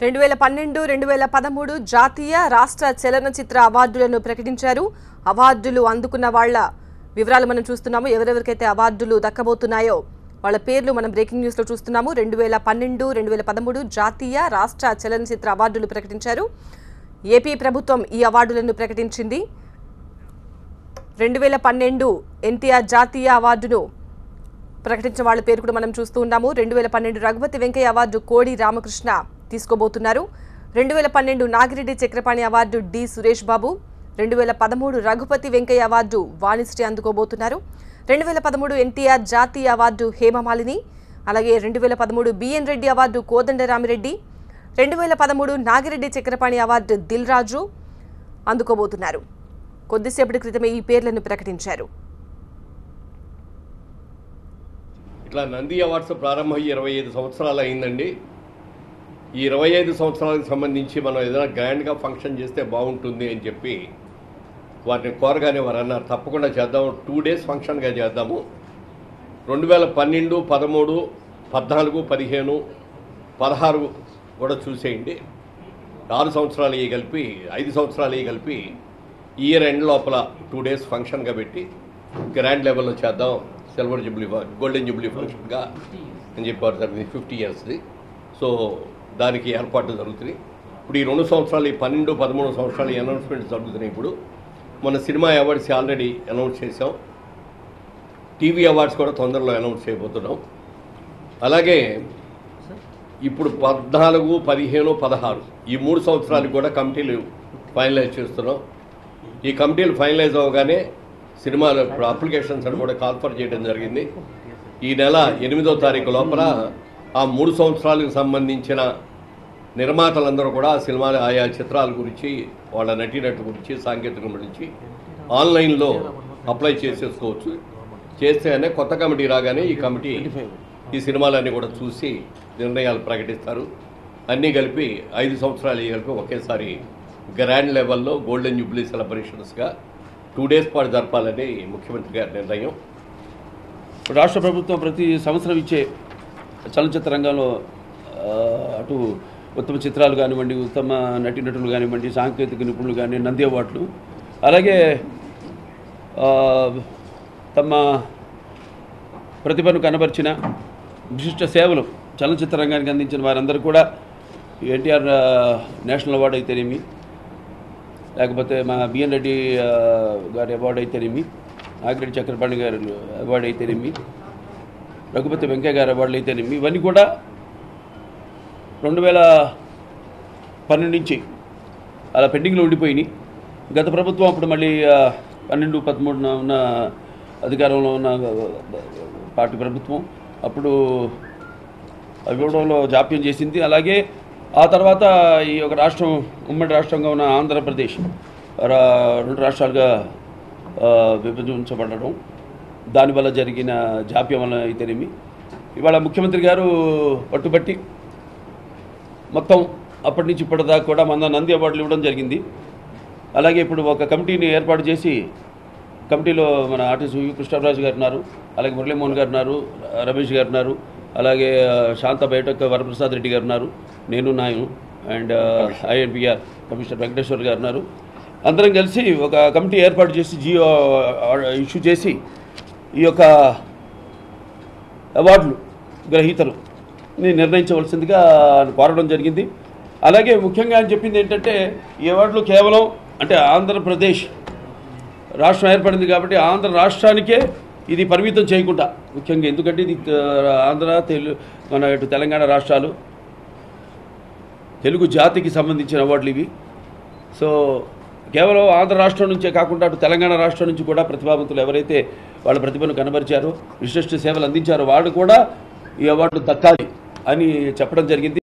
2012, 2013 జాతీయ రాష్ట్ర చలనచిత్ర అవార్డులను ప్రకటించారు. అవార్డులు అందుకున్న వాళ్ళ వివరాలు మనం చూస్తున్నాము. ఎవరెవరికైతే అవార్డులు దక్కబోతున్నాయో వాళ్ళ పేర్లు మనం బ్రేకింగ్ న్యూస్ లో చూస్తున్నాము. 2012, 2013 జాతీయ రాష్ట్ర చలనచిత్ర అవార్డులు ప్రకటించారు. ఏపీ ప్రభుత్వం ఈ అవార్డులను ప్రకటించింది. 2012 ఎన్టీఆర్ జాతీయ అవార్డును ప్రకటించిన వాళ్ళ పేరు కూడా మనం చూస్తూ ఉన్నాము. 2012 రఘుపతి వెంకయ్య అవార్డు కోడి రామకృష్ణ తీసుకోబోతున్నారు. 2012 Nagireddy Chakrapani award D Suresh Babu. 2013 Raghupathi Venkaiah award Vanisri అందుకోబోతున్నారు. 2013 ఎన్టీఆర్ జాతీయ అవార్డు హేమమాలిని. అలాగే 2013 BN Reddy award Kodandarami Reddy. 2013 Nagireddy Chakrapani award Dil Raju అందుకోబోతున్నారు. కొద్దిసేపటి క్రితమే ఈ పేర్లను ప్రకటించారు. ఇట్లా నంది అవార్డ్స్ ప్రారంభమై 25 సంవత్సరాలు అయిందండి. ఈ 25 సంవత్సరాలకు సంబంధించి మనం ఏదైనా గ్రాండ్గా ఫంక్షన్ చేస్తే బాగుంటుంది అని చెప్పి వారిని కోరగానే వారు అన్నారు, తప్పకుండా చేద్దాము, 2 days ఫంక్షన్గా చేద్దాము. 2012, 13, 14, 15, 16 కూడా చూసేయండి. 6 సంవత్సరాలు ఇవి కలిపి 5 సంవత్సరాలు ఇవి కలిపి ఇయర్ ఎండ్ లోపల 2 days ఫంక్షన్గా పెట్టి గ్రాండ్ లెవెల్లో చేద్దాం, సిల్వర్ జూబ్లీ గోల్డెన్ జూబ్లీ ఫంక్షన్గా అని చెప్పారు. సార్ 50 yearsది. సో దానికి ఏర్పాట్లు జరుగుతున్నాయి. ఇప్పుడు ఈ 2 సంవత్సరాలు, ఈ 12, 13 సంవత్సరాలు ఈ అనౌన్స్మెంట్స్ జరుగుతున్నాయి. ఇప్పుడు మన సినిమా అవార్డ్స్ ఆల్రెడీ అనౌన్స్ చేసాం. టీవీ అవార్డ్స్ కూడా తొందరలో అనౌన్స్ చేయబోతున్నాం. అలాగే ఇప్పుడు 14, 15, 16 ఈ 3 సంవత్సరాలకు కూడా కమిటీలు ఫైనలైజ్ చేస్తున్నాం. ఈ కమిటీలు ఫైనలైజ్ అవ్వగానే సినిమాలు ఇప్పుడు అప్లికేషన్స్ అని కూడా కాల్ఫర్ చేయడం జరిగింది. ఈ నెల 8వ తారీఖు లోపల ఆ 3 సంవత్సరాలకు సంబంధించిన నిర్మాతలందరూ కూడా ఆ సినిమాలు, ఆయా చిత్రాల గురించి, వాళ్ళ నటీనటు గురించి, సాంకేతికం గురించి ఆన్లైన్లో అప్లై చేసేసుకోవచ్చు. చేస్తేనే కొత్త కమిటీ రాగానే ఈ కమిటీ ఈ సినిమాలన్నీ కూడా చూసి నిర్ణయాలు ప్రకటిస్తారు. అన్నీ కలిపి 5 సంవత్సరాలు కలిపి ఒకేసారి గ్రాండ్ లెవెల్లో గోల్డెన్ జూబ్లీ సెలబ్రేషన్స్గా 2 days పాటు జరపాలని ముఖ్యమంత్రి గారి నిర్ణయం. రాష్ట్ర ప్రభుత్వం ప్రతి సంవత్సరం ఇచ్చే చలనచిత్ర రంగంలో అటు ఉత్తమ చిత్రాలు కానివ్వండి, ఉత్తమ నటీనటులు కానివ్వండి, సాంకేతిక నిపుణులు కానీ నంది అవార్డులు, అలాగే తమ ప్రతిభను కనబరిచిన విశిష్ట సేవలు చలనచిత్ర రంగానికి అందించిన వారందరూ కూడా ఎన్టీఆర్ నేషనల్ అవార్డు అయితేనేమి, లేకపోతే మా బిఎన్ రెడ్డి గారి అవార్డు అయితేనేమి, నాగిరెడ్డి చక్రపాణి గారి అవార్డు అయితేనేమి, రఘుపతి వెంకయ్య గారి అవార్డులు అయితేనేమి, ఇవన్నీ కూడా 2012 నుంచి అలా పెండింగ్లో ఉండిపోయినాయి. గత ప్రభుత్వం అప్పుడు మళ్ళీ 12, 13 ఉన్న అధికారంలో ఉన్న పార్టీ ప్రభుత్వం అప్పుడు ఇవ్వడంలో జాప్యం చేసింది. అలాగే ఆ తర్వాత ఈ ఒక రాష్ట్రం, ఉమ్మడి రాష్ట్రంగా ఉన్న ఆంధ్రప్రదేశ్ 2 రాష్ట్రాలుగా విభజించబడడం, దానివల్ల జరిగిన జాప్యం వల్ల అయితేనేమి, ఇవాళ ముఖ్యమంత్రి గారు పట్టుబట్టి మొత్తం అప్పటి నుంచి ఇప్పటిదాకా కూడా మన నంది అవార్డులు ఇవ్వడం జరిగింది. అలాగే ఇప్పుడు ఒక కమిటీని ఏర్పాటు చేసి, కమిటీలో మన ఆర్టిస్ట్ కృష్ణరాజు గారు ఉన్నారు, అలాగే మురళీమోహన్ గారు ఉన్నారు, రమేష్ గారు ఉన్నారు, అలాగే శాంత బయటక్ వరప్రసాద్ రెడ్డి గారు ఉన్నారు, నేను అండ్ ఐఎన్పిఆర్ కమిషనర్ వెంకటేశ్వర్ గారు ఉన్నారు. అందరం కలిసి ఒక కమిటీ ఏర్పాటు చేసి జియో ఇష్యూ చేసి ఈ యొక్క అవార్డులు గ్రహీతలుని నిర్ణయించవలసిందిగా కోరడం జరిగింది. అలాగే ముఖ్యంగా ఆయన చెప్పింది ఏంటంటే, ఈ అవార్డులు కేవలం అంటే ఆంధ్రప్రదేశ్ రాష్ట్రం ఏర్పడింది కాబట్టి ఆంధ్ర రాష్ట్రానికే ఇది పరిమితం చేయకుండా, ముఖ్యంగా ఎందుకంటే ఇది ఆంధ్ర, మన ఇటు తెలంగాణ రాష్ట్రాలు, తెలుగు జాతికి సంబంధించిన అవార్డులు ఇవి. సో కేవలం ఆంధ్ర రాష్ట్రం నుంచే కాకుండా అటు తెలంగాణ రాష్ట్రం నుంచి కూడా ప్రతిభావంతులు ఎవరైతే వాళ్ళ ప్రతిభను కనబరిచారో, విశిష్ట సేవలు అందించారో వాళ్ళు కూడా ఈ అవార్డు దక్కాలి అని చెప్పడం జరిగింది.